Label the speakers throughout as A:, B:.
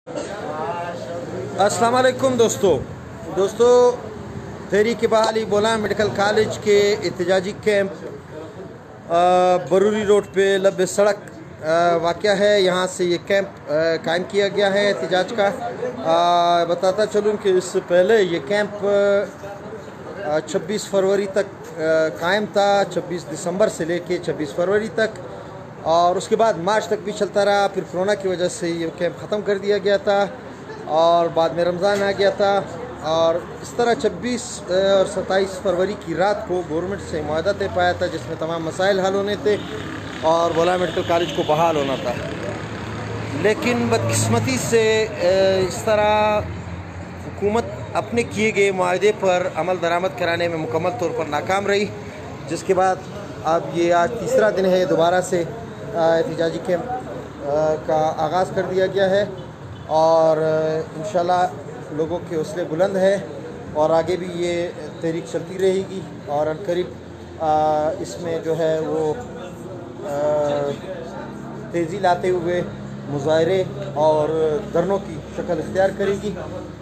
A: अस्सलाम वालेकुम दोस्तों तहरीक बहाली बोलान मेडिकल कॉलेज के एहतजाजी कैंप बरूरी रोड पे लब सड़क वाक़या है। यहाँ से ये कैंप कायम किया गया है एहतजाज का। बताता चलूँ कि इससे पहले ये कैंप 26 फरवरी तक कायम था, 26 दिसंबर से लेके 26 फरवरी तक, और उसके बाद मार्च तक भी चलता रहा। फिर कोरोना की वजह से ये कैंप ख़त्म कर दिया गया था और बाद में रमज़ान आ गया था। और इस तरह 26 और 27 फरवरी की रात को गवर्नमेंट से मुआहदा तय पाया था जिसमें तमाम मसाइल हल होने थे और बोलान मेडिकल कॉलेज को बहाल होना था। लेकिन बदकिस्मती से इस तरह हुकूमत अपने किए गए मुआहदे पर अमल दरामद कराने में मुकम्मल तौर पर नाकाम रही, जिसके बाद अब ये आज तीसरा दिन है दोबारा से एहतजाजी कैंप का आगाज़ कर दिया गया है। और इंशाल्लाह लोगों के हौसले बुलंद है और आगे भी ये तहरीक चलती रहेगी और अनकरीब इसमें जो है वो तेज़ी लाते हुए मुजाहरे और धरनों की शक्ल इख्तियार करेगी।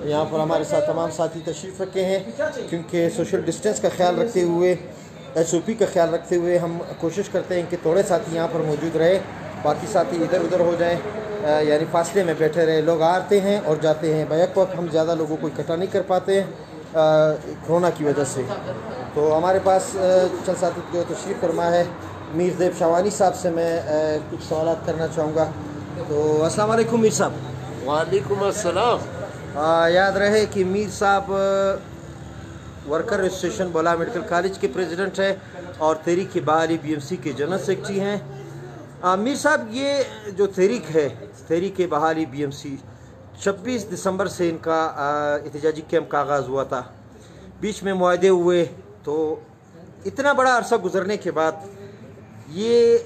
A: यहाँ पर हमारे साथ तमाम साथी तशरीफ़ रखे हैं, क्योंकि सोशल डिस्टेंस का ख्याल रखते हुए, SOP का ख्याल रखते हुए हम कोशिश करते हैं कि थोड़े साथी यहाँ पर मौजूद रहे, बाकी साथी इधर उधर हो जाएं, यानी फासले में बैठे रहे। लोग आते हैं और जाते हैं, बैक वक्त हम ज़्यादा लोगों को इकट्ठा नहीं कर पाते हैं कोरोना की वजह से। तो हमारे पास चंद साथी जो तशरीफ़ फरमा है, मीर ज़ैब शावानी साहब से मैं कुछ सवाल करना चाहूँगा। तो अस्सलाम वालेकुम मीर साहब।
B: वालेकुम अस्सलाम।
A: याद रहे कि मीर साहब worker association Bolan medical college के प्रेसिडेंट है और तहरीक बहाली BMC के जनरल सेक्रेटरी हैं। मीर साहब, ये जो तहरीक है, तहरीक बहाली BMC, 26 दिसंबर से इनका एहतजाजी कैंप का आगाज़ हुआ था। बीच में मुआहदे हुए, तो इतना बड़ा अरसा गुजरने के बाद ये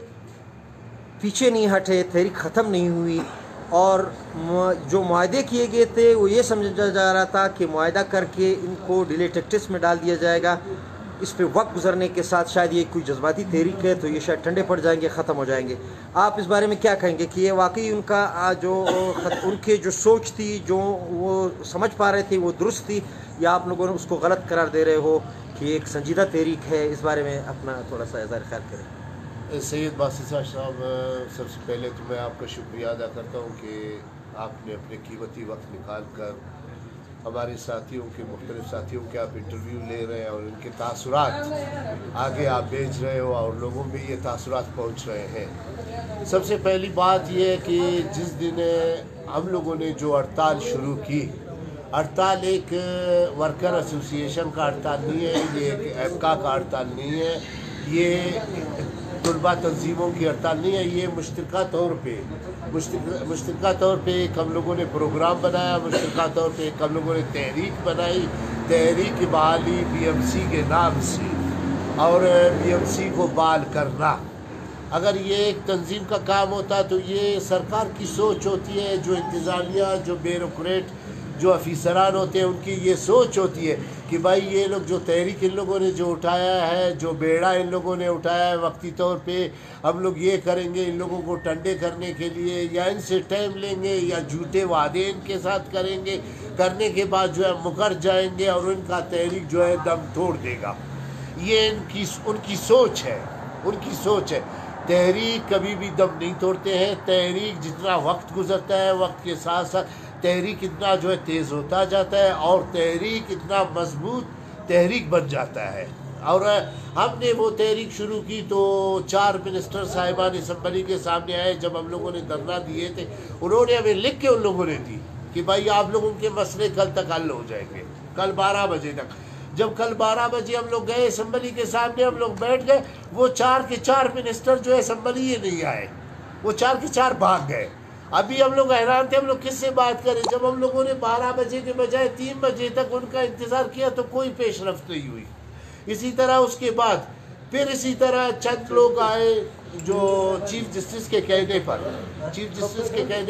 A: पीछे नहीं हटे, तहरीक ख़त्म नहीं हुई और जो मुआहदे किए गए थे वो ये समझा जा रहा था कि मुआहदा करके इनको डिले टैक्टिक्स में डाल दिया जाएगा। इस पे वक्त गुजरने के साथ शायद ये कोई जज्बाती तहरीक है तो ये शायद ठंडे पड़ जाएंगे, ख़त्म हो जाएंगे। आप इस बारे में क्या कहेंगे कि ये वाकई उनका जो उनके जो सोच थी, जो वो समझ पा रहे थे, वो दुरुस्त थी, या आप लोगों ने उसको गलत करार दे रहे हो कि एक संजीदा तहरीक है? इस बारे में अपना थोड़ा सा इज़हार ख्याल करें।
B: सैयद बासिसा साहब, सबसे पहले तो मैं आपका शुक्रिया अदा करता हूँ कि आपने अपने कीमती वक्त निकाल कर हमारे साथियों के, मुख्तलिफ साथियों के आप इंटरव्यू ले रहे हैं और उनके तासुरात आगे आप भेज रहे हो और लोगों में ये तासुरात पहुँच रहे हैं। सबसे पहली बात ये है कि जिस दिन हम लोगं ने जो हड़ताल शुरू की, हड़ताल एक वर्कर एसोसिएशन का हड़ताल नहीं है, ये एक एबका का हड़ताल नहीं है, ये तलबा तंजीमों की हड़ताल नहीं है, ये मुश्तरका तौर पे एक हम लोगों ने प्रोग्राम बनाया, मुश्तरका तौर पे एक हम लोगों ने तहरीक बनाई, तहरीक बहाली BMC के नाम से, और BMC को बहाल करना। अगर ये एक तंजीम का काम होता तो ये सरकार की सोच होती है, जो इंतज़ामिया, जो ब्यूरोक्रेट, जो अफीसरान होते हैं, उनकी ये सोच होती है कि भाई ये लोग जो तहरीक इन लोगों ने जो उठाया है, जो बेड़ा इन लोगों ने उठाया है वक्ती तौर पे, हम लोग ये करेंगे इन लोगों को ठंडे करने के लिए, या इनसे टाइम लेंगे या झूठे वादे इनके साथ करेंगे, करने के बाद जो है मुकर जाएंगे और इनका तहरीक जो है दम तोड़ देगा। ये उनकी सोच है, उनकी सोच है। तहरीक कभी भी दम नहीं तोड़ते हैं। तहरीक जितना वक्त गुजरता है, वक्त के साथ साथ तहरीक इतना जो है तेज़ होता जाता है और तहरीक इतना मजबूत तहरीक बन जाता है। और हमने वो तहरीक शुरू की तो 4 मिनिस्टर साहिबान असम्बली के सामने आए जब हम लोगों ने धरना दिए थे। उन्होंने हमें लिख के उन लोगों ने दी कि भाई आप लोगों के मसले कल तक हल हो जाएंगे, कल 12 बजे तक। जब कल 12 बजे हम लोग गए असम्बली के सामने, हम लोग बैठ गए, वो 4 के 4 मिनिस्टर जो है असम्बली ये नहीं आए, वो 4 के 4 भाग गए। अभी हम लोग हैरान थे, हम लोग किससे बात करें। जब हम लोगों ने 12 बजे के बजाय 3 बजे तक उनका इंतज़ार किया तो कोई पेशरफ्त नहीं हुई। इसी तरह उसके बाद फिर इसी तरह चंद लोग आए जो चीफ जस्टिस के कहने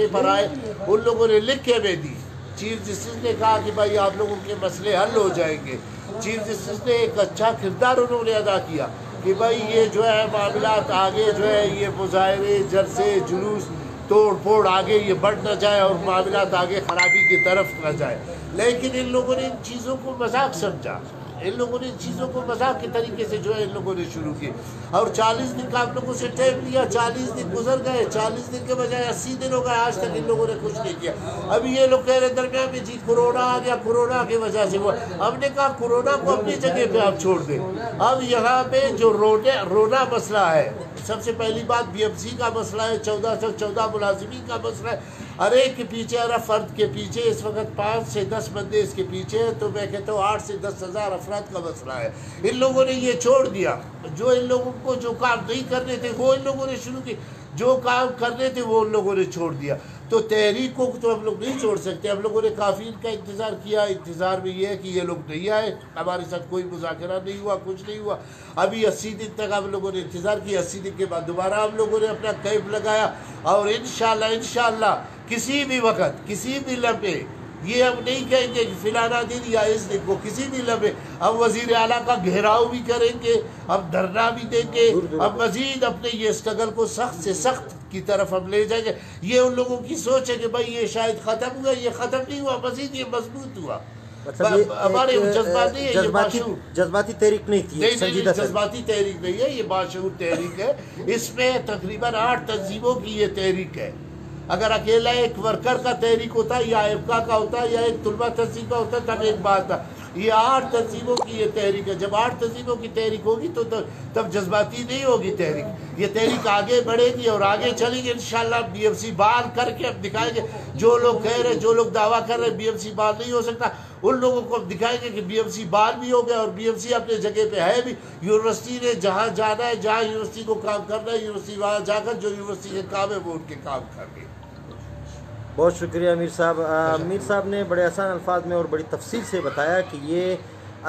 B: पर आए, उन लोगों ने लिख के हमें दी। चीफ जस्टिस ने कहा कि भाई आप लोगों के मसले हल हो जाएंगे। चीफ जस्टिस ने एक अच्छा किरदार उन्होंने अदा किया कि भाई ये जो है मामलात आगे जो है ये मुजाहरे, जलसे, जुलूस توڑ پھوڑ آگے یہ بڑھ نہ جائے اور معاملات آگے خرابی کی طرف نہ جائے. لیکن ان لوگوں نے ان چیزوں کو مذاق سمجھا, ان لوگوں نے ان چیزوں کو مذاق کے طریقے سے جو ہے ان لوگوں نے شروع کی, اور 40 دن کا آپ لوگوں سے ٹائم لیا, 40 دن گزر گئے, 40 دن کے بجائے 80 دن ہو گئے, آج تک ان لوگوں نے کچھ نہیں کیا. ابھی یہ لوگ کہہ رہے درمیان میں جی کورونا آ گیا, کورونا کی وجہ سے وہ. ہم نے کہا کورونا کو اپنی جگہ پہ آپ چھوڑ دیں. اب یہاں پہ جو رونا مسئلہ ہے, سب سے پہلی بات بی ایم سی کا مسئلہ ہے, 1414 ملازمین کا مسئلہ ہے. ہر ایک کے پیچھے, ہر فرد کے پیچھے اس وقت 5 سے 10 بندے اس کے پیچھے ہیں, تو میں کہتا ہوں 8 سے 10 ہزار افراد کا مسئلہ ہے. ان لوگوں نے یہ چھوڑ دیا, جو ان لوگوں کو جو کام نہیں کرنے تھے وہ ان لوگوں نے شروع کی, جو کام کرنے تھے وہ ان لوگوں نے چھوڑ دیا. تو تحریک کو تو ہم لوگ نہیں چھوڑ سکتے. ہم لوگوں نے کافی ان کا انتظار کیا, انتظار میں یہ ہے کہ یہ لوگ نہیں آئے, ہمارے ساتھ کوئی مذاکرہ نہیں ہوا, کچھ نہیں ہوا. ابھی 80 دن تک ہم لوگوں نے انتظار کیا, 80 دن کے بعد دوبارہ ہم لوگوں نے اپنا کیمپ لگایا, اور انشاءاللہ کسی بھی وقت, کسی بھی لمحے, یہ ہم نہیں کہیں گے کہ فلانا دن یا اس دن کو, کسی بھی لمحے ہم وزیر اعلیٰ کا گھیراؤ بھی کریں گے, ہم دھرنا بھی دیں گے, ہم مزید اپنے یہ اسٹرگل کو سخت سے سخت کی طرف ہم لے جائیں گے. یہ ان لوگوں کی سوچ ہے کہ بھائی یہ شاید ختم ہوا, یہ ختم نہیں ہوا, مزید یہ مضبوط ہوا. ہمارے جذبات نہیں ہے, یہ باشعور
A: جذباتی تحریک نہیں تھی,
B: نہیں, جذباتی تحریک نہیں ہے, یہ باشعور تحریک ہے. اس میں تقریباً 8 تنظیموں کی یہ تحریک ہے. اگر اکیلا ایک ورکر کا تحریک ہوتا, یا ایفکا کا ہوتا, یا ایک طلبہ تنظیم کا ہوتا, تب ایک بات تھا. یہ 8 تنظیموں کی یہ تحریک ہے. جب 8 تنظیموں کی تحریک ہوگی تو تب جذباتی نہیں ہوگی تحریک. یہ تحریک آگے بڑھے گی اور آگے چلے گی انشاءاللہ. بی ایم سی بال کر کے اب دکھائیں گے. جو لوگ کہہ رہے, جو لوگ دعویٰ کر رہے بی ایم سی بال نہیں ہو سکتا, ان لوگوں کو اب دکھائیں گے کہ بی ایم سی بال بھی ہو گیا, اور بی ایم سی اپنے جگہ پہ ہے بھی. یونیورسٹی نے جہاں جانا ہے, جہاں یونیورسٹی کو کام کرنا ہے, یونیورسٹی وہاں جا کر جو یونیورسٹی کے کام ہے وہ ان کے کام کر گے.
A: بہت شکریہ امیر صاحب. امیر صاحب نے بڑے آسان الفاظ میں اور بڑی تفصیل سے بتایا کہ یہ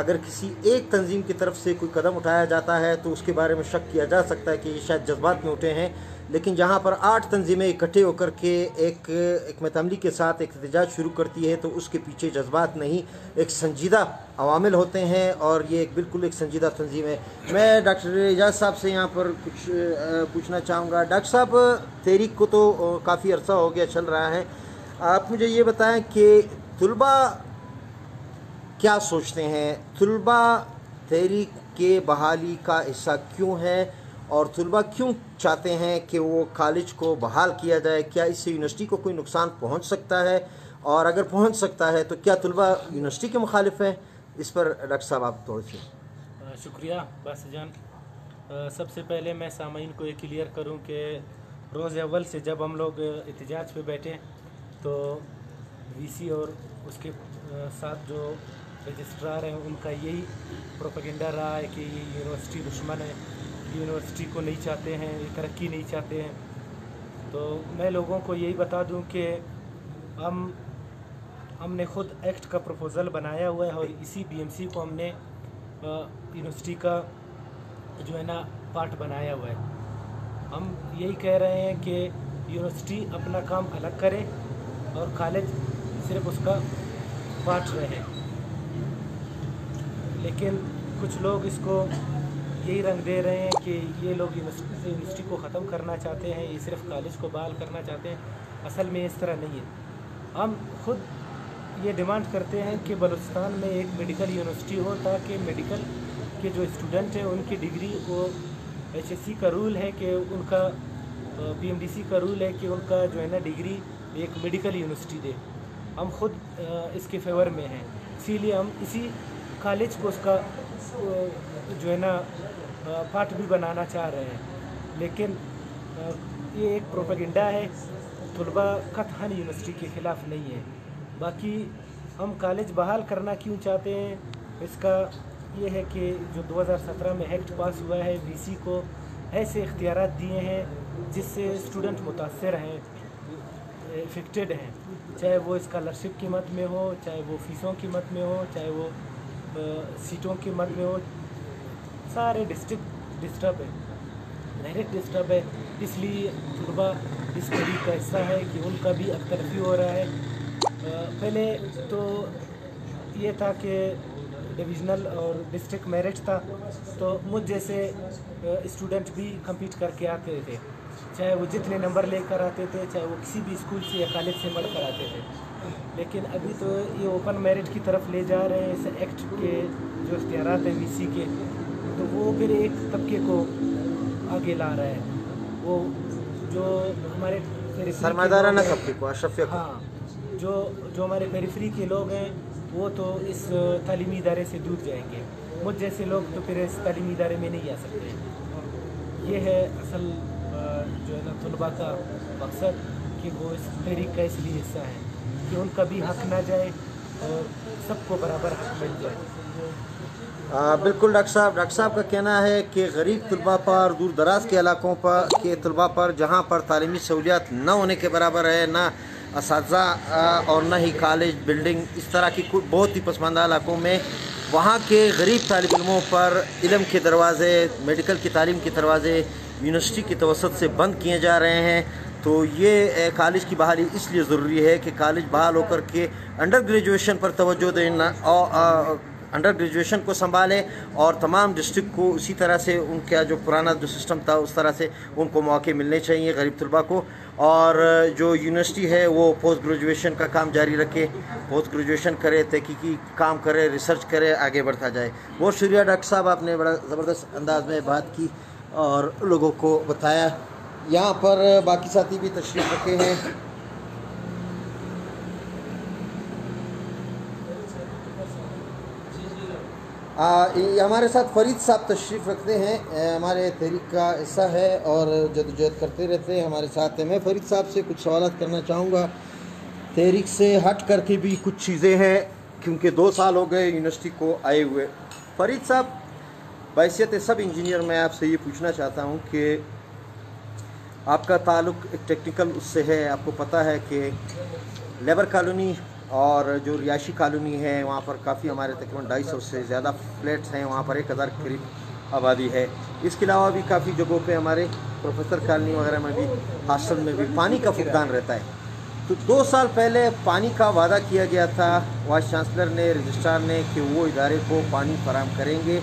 A: اگر کسی ایک تنظیم کی طرف سے کوئی قدم اٹھایا جاتا ہے تو اس کے بارے میں شک کیا جا سکتا ہے کہ یہ شاید جذبات میں اٹھے ہیں, لیکن جہاں پر 8 تنظیمیں اکٹھے ہو کر کے ایک حکمت عملی کے ساتھ ایک احتجاج شروع کرتی ہے تو اس کے پیچھے جذبات نہیں, ایک سنجیدہ عوامل ہوتے ہیں, اور یہ ایک بالکل ایک سنجیدہ تنظیم ہے. میں ڈاکٹر اعجاز صاحب سے یہاں پر کچھ پوچھنا چاہوں گا. ڈاکٹر صاحب, تحریک کو تو کافی عرصہ ہو گیا چل رہا ہے, آپ مجھے یہ بتائیں کہ طلبہ کیا سوچتے ہیں, طلبہ تحریک کے بحالی کا حصہ کیوں ہیں, اور طلبہ کیوں چاہتے ہیں کہ وہ کالج کو بحال کیا جائے؟ کیا اس سے یونیورسٹی کو کوئی نقصان پہنچ سکتا ہے, اور اگر پہنچ سکتا ہے تو کیا طلبہ یونیورسٹی کے مخالف ہیں؟ اس پر ڈاکٹر صاحب آپ تھوڑی سی.
C: شکریہ باسط جان. سب سے پہلے میں سامعین کو یہ کلیئر کروں کہ روز اول سے جب ہم لوگ احتجاج پہ بیٹھے تو وی سی اور اس کے ساتھ جو رجسٹرار ہیں ان کا یہی پروپیگنڈا رہا ہے کہ یہ یونیورسٹی دشمن ہے, یونیورسٹی کو نہیں چاہتے ہیں, یہ ترقی نہیں چاہتے ہیں. تو میں لوگوں کو یہی بتا دوں کہ ہم نے خود ایکٹ کا پروپوزل بنایا ہوا ہے, اور اسی بی ایم سی کو ہم نے یونیورسٹی کا جو ہے نا پارٹ بنایا ہوا ہے. ہم یہی کہہ رہے ہیں کہ یونیورسٹی اپنا کام الگ کرے اور کالج صرف اس کا پارٹ رہے. لیکن کچھ لوگ اس کو یہی رنگ دے رہے ہیں کہ یہ لوگ یونیورسٹی کو ختم کرنا چاہتے ہیں, یہ صرف کالج کو بحال کرنا چاہتے ہیں. اصل میں اس طرح نہیں ہے. ہم خود یہ ڈیمانڈ کرتے ہیں کہ بلوچستان میں ایک میڈیکل یونیورسٹی ہو, تاکہ میڈیکل کے جو اسٹوڈنٹ ہیں ان کی ڈگری کو, ایچ ایس سی کا رول ہے کہ ان کا, پی ایم ڈی سی کا رول ہے کہ ان کا جو ہے نا ڈگری ایک میڈیکل یونیورسٹی دے. ہم خود اس کے فیور میں ہیں, اسی لیے ہم اسی کالج کو اس کا جو ہے نا پارٹ بھی بنانا چاہ رہے ہیں. لیکن یہ ایک پروپیگنڈا ہے, طلبہ قطعاً یونیورسٹی کے خلاف نہیں ہے. باقی ہم کالج بحال کرنا کیوں چاہتے ہیں, اس کا یہ ہے کہ جو 2017 میں ایکٹ پاس ہوا ہے, وی سی کو ایسے اختیارات دیے ہیں جس سے اسٹوڈنٹ متاثر ہیں, افیکٹڈ ہیں, چاہے وہ اسکالرشپ کی مد میں ہو, چاہے وہ فیسوں کی مد میں ہو, چاہے وہ سیٹوں کی مد میں ہو. سارے ڈسٹرکٹ ڈسٹرب ہے, ڈائریکٹ ڈسٹرب ہے. اس لیے طلبہ اس طریق کا حصہ ہے کہ ان کا بھی اختلافی ہو رہا ہے. پہلے تو یہ تھا کہ ڈویژنل اور ڈسٹرکٹ میرٹ تھا, تو مجھ جیسے اسٹوڈنٹ بھی کمپیٹ کر کے آتے تھے. चाहे वो जितने नंबर लेकर आते थे, चाहे वो किसी भी स्कूल से या कॉलेज से पढ़ कर आते थे। लेकिन अभी तो ये ओपन मेरिट की तरफ ले जा रहे हैं इस एक्ट के जो इख्तियारात हैं VC के, तो वो फिर एक तबके को आगे ला रहा है। वो जो हमारे
A: सरमादाराना तबके को, अशरफिया को,
C: हाँ, जो हमारे पेरिफेरी के लोग हैं वो तो इस तालीमी इदारे से दूर जाएंगे। मुझ जैसे लोग तो फिर इस तालीमी इदारे में नहीं आ सकते। ये है असल जो है ना तलबा का मकसद कि वो इस तहरीक का इसलिए हिस्सा है कि उनका भी हक ना जाए और सबको बराबर हक मिल जाए।
A: बिल्कुल डॉक्टर साहब का कहना है कि गरीब तलबा पर, दूर दराज के इलाकों पर के तलबा पर जहाँ पर तालीमी सहूलियात न होने के बराबर है, ना असातिज़ा और न ही कॉलेज बिल्डिंग, इस तरह की कुछ बहुत ही पसमानदा इलाकों में वहाँ के गरीब तालिब इल्मों पर इल्म के दरवाज़े, मेडिकल की तालीम के दरवाज़े यूनिवर्सिटी की तवसत से बंद किए जा रहे हैं। तो ये कॉलेज की बहाली इसलिए ज़रूरी है कि कॉलेज बहाल होकर के अंडर ग्रेजुएशन पर तवज्जो देना और अंडर ग्रेजुएशन को संभालें और तमाम डिस्ट्रिक्ट को उसी तरह से उनका जो पुराना जो सिस्टम था उस तरह से उनको मौके मिलने चाहिए गरीब तलबा को। और जो यूनिवर्सिटी है वो पोस्ट ग्रेजुएशन का काम जारी रखे, पोस्ट ग्रेजुएशन करे, तहकीकी काम करे, रिसर्च करे, आगे बढ़ता जाए। बहुत शुक्रिया डॉक्टर साहब, आपने बड़ा ज़बरदस्त अंदाज में बात की और लोगों को बताया। यहाँ पर बाकी साथी भी तशरीफ़ रखे हैं। हमारे साथ फरीद साहब तशरीफ़ रखते हैं, हमारे तहरीक का हिस्सा है और जदोजहद करते रहते हैं, हमारे साथ हैं। मैं फरीद साहब से कुछ सवालात करना चाहूँगा। तहरीक से हट करके भी कुछ चीज़ें हैं क्योंकि 2 साल हो गए यूनिवर्सिटी को आए हुए। फरीद साहब, बहैसियत सब इंजीनियर मैं आपसे ये पूछना चाहता हूँ कि आपका ताल्लुक़ एक टेक्निकल उससे है, आपको पता है कि लेबर कॉलोनी और जो रिहायशी कॉलोनी है वहाँ पर काफ़ी हमारे तकरीबन 250 से ज़्यादा फ्लैट्स हैं, वहाँ पर 1000 के करीब आबादी है। इसके अलावा भी काफ़ी जगहों पे हमारे प्रोफेसर कॉलोनी वगैरह में भी, हॉस्टल में भी पानी का फुकदान रहता है। तो 2 साल पहले पानी का वादा किया गया था वाइस चांसलर ने, रजिस्ट्रार ने, कि वो इदारे को पानी फराहम करेंगे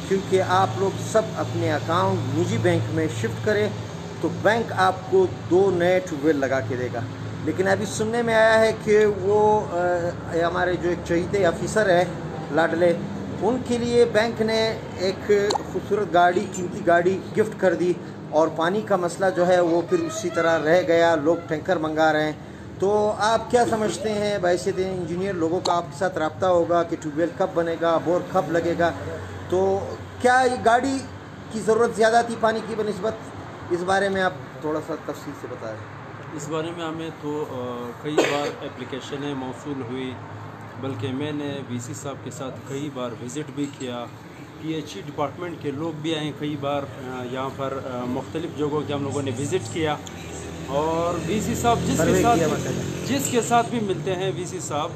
A: क्योंकि आप लोग सब अपने अकाउंट निजी बैंक में शिफ्ट करें तो बैंक आपको 2 नए ट्यूबवेल लगा के देगा। लेकिन अभी सुनने में आया है कि वो हमारे जो एक चहीते ऑफिसर है लाडले, उनके लिए बैंक ने एक खूबसूरत गाड़ी, कीमती गाड़ी गिफ्ट कर दी और पानी का मसला जो है वो फिर उसी तरह रह गया, लोग टैंकर मंगा रहे हैं। तो आप क्या समझते हैं, बहैसियत इंजीनियर लोगों का आपके साथ रब्ता होगा कि ट्यूबवेल कब बनेगा, बोर कब लगेगा, तो क्या ये गाड़ी की ज़रूरत ज़्यादा थी पानी की बनिस्बत? इस बारे में आप थोड़ा सा तफसील से बताएं।
D: इस बारे में हमें तो कई बार एप्लीकेशनें मौसूल हुई, बल्कि मैंने VC साहब के साथ कई बार विज़िट भी किया, PHE डिपार्टमेंट के लोग भी आए कई बार यहाँ पर, मुख्तलिफ़ जगहों के हम लोगों ने विज़िट किया। और VC साहब जिसके साथ भी मिलते हैं VC साहब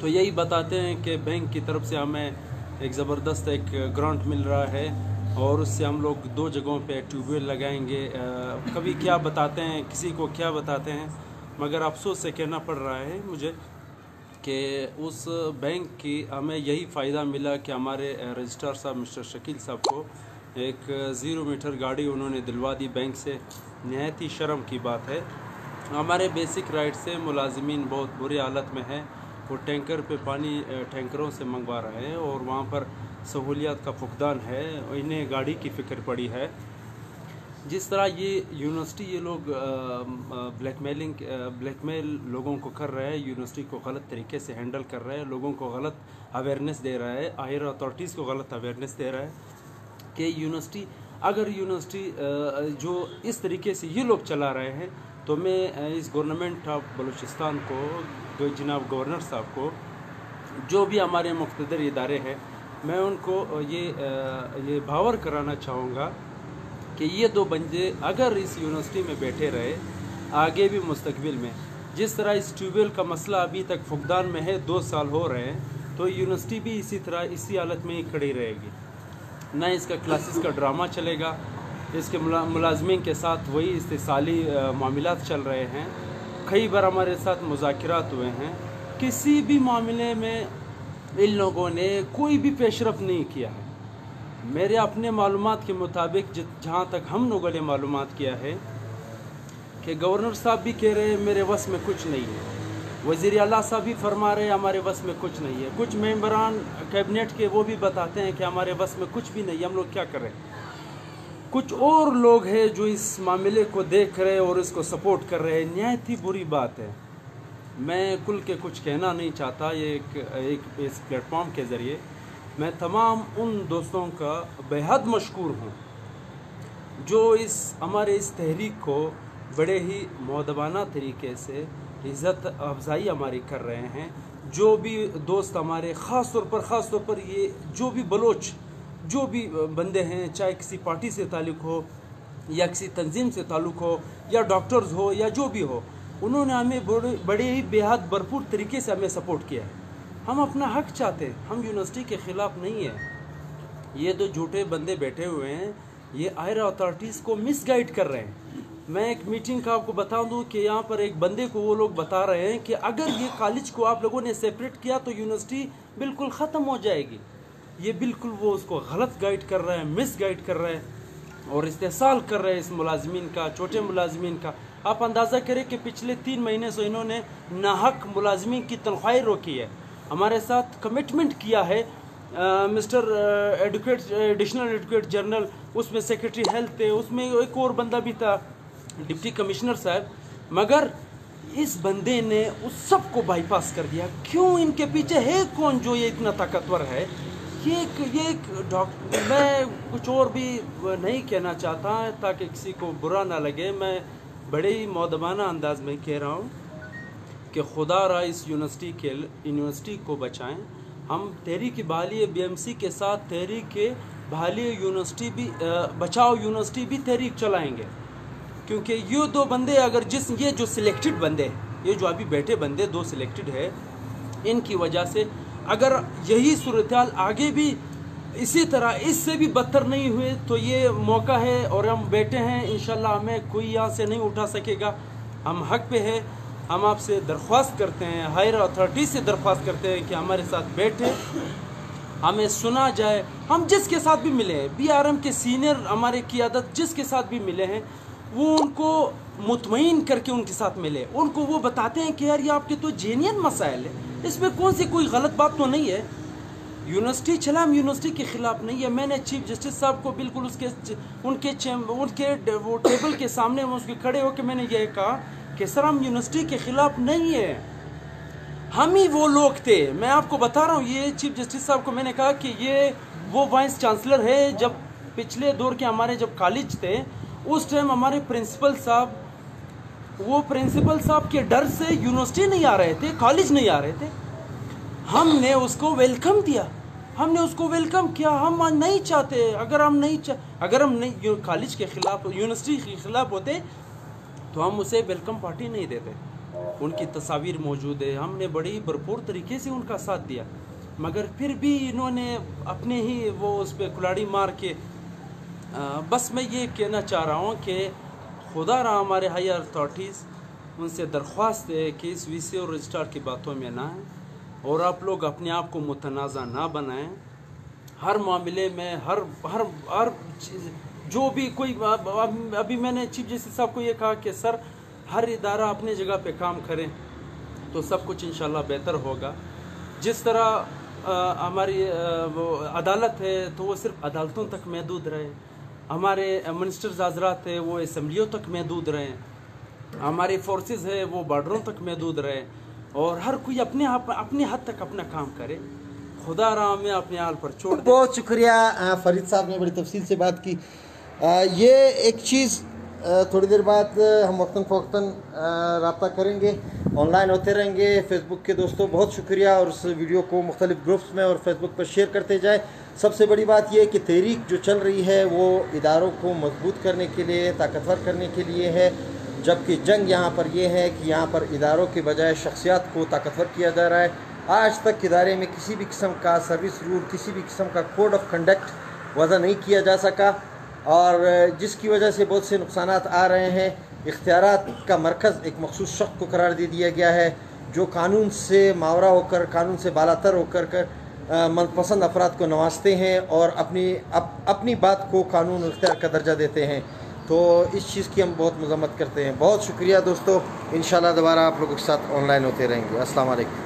D: तो यही बताते हैं कि बैंक की तरफ से हमें एक ज़बरदस्त एक ग्रांट मिल रहा है और उससे हम लोग 2 जगहों पे ट्यूबवेल लगाएंगे। कभी क्या बताते हैं, किसी को क्या बताते हैं, मगर अफसोस से कहना पड़ रहा है मुझे कि उस बैंक की हमें यही फ़ायदा मिला कि हमारे रजिस्ट्रार साहब मिस्टर शकील साहब को एक 0 मीटर गाड़ी उन्होंने दिलवा दी बैंक से। नहायत ही शर्म की बात है। हमारे बेसिक राइट से मुलाजिमीन बहुत बुरी हालत में है, वो टैंकर पे पानी टैंकरों से मंगवा रहे हैं और वहाँ पर सहूलियात का फुकदान है, इन्हें गाड़ी की फ़िक्र पड़ी है। जिस तरह ये यूनिवर्सिटी ये लोग ब्लैकमेल लोगों को कर रहे हैं, यूनिवर्सिटी को गलत तरीके से हैंडल कर रहे हैं, लोगों को गलत अवेयरनेस दे रहा है, हायर अथॉरिटीज़ को गलत अवेयरनेस दे रहा है कि यूनिवर्सिटी अगर यूनिवर्सिटी जो इस तरीके से ये लोग चला रहे हैं तो मैं इस गवर्नमेंट ऑफ बलूचिस्तान को, जनाब गवर्नर साहब को, जो भी हमारे मुख्तदर इदारे हैं, मैं उनको ये बावर कराना चाहूँगा कि ये 2 बंदे अगर इस यूनिवर्सिटी में बैठे रहे आगे भी मुस्तकबिल में, जिस तरह इस ट्यूबवेल का मसला अभी तक फुकदान में है, 2 साल हो रहे हैं, तो यूनिवर्सिटी भी इसी तरह इसी हालत में ही खड़ी रहेगी। ना इसका क्लासेस का ड्रामा चलेगा, इसके मुलाजमीन के साथ वही इस्तिसाली मामलात चल रहे हैं। कई बार हमारे साथ मुज़ाकिरात हुए हैं, किसी भी मामले में इन लोगों ने कोई भी पेशरफ नहीं किया है। मेरे अपने मालूमात के मुताबिक जहाँ तक हम लोगों ने मालूमात किया है कि गवर्नर साहब भी कह रहे हैं मेरे वस में कुछ नहीं है, वज़ीर आला साहब भी फरमा रहे हैं हमारे वस में कुछ नहीं है, कुछ मेंबरान कैबिनेट के वो भी बताते हैं कि हमारे वस में कुछ भी नहीं है, हम लोग क्या करें। कुछ और लोग हैं जो इस मामले को देख रहे हैं और इसको सपोर्ट कर रहे हैं, निहायत ही बुरी बात है। मैं खुल के कुछ कहना नहीं चाहता, ये एक इस प्लेटफॉर्म के ज़रिए मैं तमाम उन दोस्तों का बेहद मशकूर हूँ जो हमारे इस तहरीक को बड़े ही मौदबाना तरीके से इज़्ज़त अफजाई हमारी कर रहे हैं। जो भी दोस्त हमारे ख़ास तौर पर ये जो भी बलोच जो भी बंदे हैं, चाहे किसी पार्टी से ताल्लुक़ हो या किसी तंजीम से ताल्लुक़ हो या डॉक्टर्स हो या जो भी हो, उन्होंने हमें बड़े ही बेहद भरपूर तरीके से हमें सपोर्ट किया है। हम अपना हक चाहते हैं, हम यूनिवर्सिटी के ख़िलाफ़ नहीं है। ये जो झूठे बंदे बैठे हुए हैं ये आयरा अथॉरिटीज़ को मिसगाइड कर रहे हैं। मैं एक मीटिंग का आपको बता दूं कि यहाँ पर एक बंदे को वो लोग बता रहे हैं कि अगर ये कॉलेज को आप लोगों ने सेपरेट किया तो यूनिवर्सिटी बिल्कुल ख़त्म हो जाएगी। ये बिल्कुल वो उसको गलत गाइड कर रहा है, मिस गाइड कर रहा है और इस्तेहसाल कर रहे हैं इस मुलाजमीन का, छोटे मुलाजमीन का। आप अंदाज़ा करें कि पिछले 3 महीने से इन्होंने नाहक मुलाजमीन की तनख्वाही रोकी है। हमारे साथ कमिटमेंट किया है मिस्टर एडिशनल एडवोकेट जनरल, उसमें सेक्रेटरी हेल्थ थे, उसमें एक और बंदा भी था डिप्टी कमिश्नर साहब, मगर इस बंदे ने उस सब को बाईपास कर दिया। क्यों? इनके पीछे है कौन जो ये इतना ताकतवर है? ये एक डॉक्टर, मैं कुछ और भी नहीं कहना चाहता ताकि किसी को बुरा ना लगे। मैं बड़े ही मौदबाना अंदाज में कह रहा हूँ कि खुदा रहा इस यूनिवर्सिटी को बचाएं। हम तहरीक बहाली BMC के साथ तहरीक बहाली यूनिवर्सिटी भी बचाओ यूनिवर्सिटी भी तहरीक चलाएंगे, क्योंकि ये 2 बंदे अगर ये जो सिलेक्टेड बंदे, ये जो अभी बैठे बंदे 2 सिलेक्टेड है, इनकी वजह से अगर यही सूरत-ए-हाल आगे भी इसी तरह इससे भी बदतर नहीं हुए तो ये मौका है और हम बैठे हैं, इंशाल्लाह हमें कोई यहाँ से नहीं उठा सकेगा। हम हक पे है। हम आपसे दरख्वास्त करते हैं, हायर अथॉरिटी से दरख्वास्त करते हैं कि हमारे साथ बैठे, हमें सुना जाए। हम जिसके साथ भी मिले हैं, BRM के सीनियर हमारे क़ियादत जिसके साथ भी मिले हैं, वो उनको मुतमईन करके उनके साथ मिले, उनको वो बताते हैं कि यार ये आपके तो जेन्युइन मसाइल है, इसमें कौन सी कोई गलत बात तो नहीं है। यूनिवर्सिटी चला, हम यूनिवर्सिटी के ख़िलाफ़ नहीं है। मैंने चीफ जस्टिस साहब को बिल्कुल उनके वो टेबल के सामने उसके खड़े होकर मैंने ये कहा कि सर हम यूनिवर्सिटी के ख़िलाफ़ नहीं है, हम ही वो लोग थे। मैं आपको बता रहा हूँ, ये चीफ जस्टिस साहब को मैंने कहा कि ये वो वाइस चांसलर है। जब पिछले दौर के हमारे जब कॉलेज थे उस टाइम हमारे प्रिंसिपल साहब के डर से यूनिवर्सिटी नहीं आ रहे थे, कॉलेज नहीं आ रहे थे। हमने उसको वेलकम दिया, हमने उसको वेलकम किया। हम नहीं चाहते, अगर हम नहीं कॉलेज के ख़िलाफ़ यूनिवर्सिटी के ख़िलाफ़ होते तो हम उसे वेलकम पार्टी नहीं देते। उनकी तस्वीर मौजूद है, हमने बड़ी भरपूर तरीके से उनका साथ दिया, मगर फिर भी इन्होंने अपने ही वो उस पर कुल्हाड़ी मार के बस मैं ये कहना चाह रहा हूँ कि खुदा रहा हमारे हायर अथॉरिटीज़, उनसे दरख्वास्त है कि इस VC और रजिस्ट्रार की बातों में ना आए और आप लोग अपने आप को मुतनाज़ा ना बनाएं। हर मामले में हर चीज़ जो भी कोई, अभी मैंने चीफ जस्टिस साहब को ये कहा कि सर हर इदारा अपने जगह पे काम करें तो सब कुछ इंशाल्लाह बेहतर होगा। जिस तरह हमारी वो अदालत है तो वो सिर्फ अदालतों तक महदूद रहे, हमारे मिनिस्टर्स हज़रात है वो असम्बलियों तक महदूद रहे, हमारी फोर्सेस है वो बॉर्डरों तक महदूद रहे और हर कोई अपने हद तक अपना काम करे। खुदा रहा में अपने हाल पर छोड़ दे।
A: बहुत शुक्रिया फरीद साहब ने बड़ी तफसील से बात की। ये एक चीज़ थोड़ी देर बाद हम वक्तन फ़वक्तन रब्ता करेंगे, ऑनलाइन होते रहेंगे। फेसबुक के दोस्तों बहुत शुक्रिया और उस वीडियो को मुख्तलिफ ग्रुप्स में और फेसबुक पर शेयर करते जाए। सबसे बड़ी बात यह है कि तहरीक जो चल रही है वो इदारों को मजबूत करने के लिए, ताकतवर करने के लिए है, जबकि जंग यहाँ पर यह है कि यहाँ पर इदारों के बजाय शख्सियात को ताकतवर किया जा रहा है। आज तक इदारे में किसी भी किस्म का सर्विस रूल, किसी भी किस्म का कोड ऑफ कंडक्ट वज़ा नहीं किया जा सका और जिसकी वजह से बहुत से नुकसानात आ रहे हैं। इख्तियारात का मरकज़ एक मखसूस शख्स को करार दे दिया गया है जो कानून से मावरा होकर, कानून से बालातर होकर मनपसंद अफराद को नवाजते हैं और अपनी बात को कानून इख्तियार का दर्जा देते हैं। تو اس چیز کی ہم بہت مذمت کرتے ہیں. بہت شکریہ دوستو. انشاءاللہ دوبارہ آپ لوگوں کے ساتھ آن لائن ہوتے رہیں گے. السلام علیکم.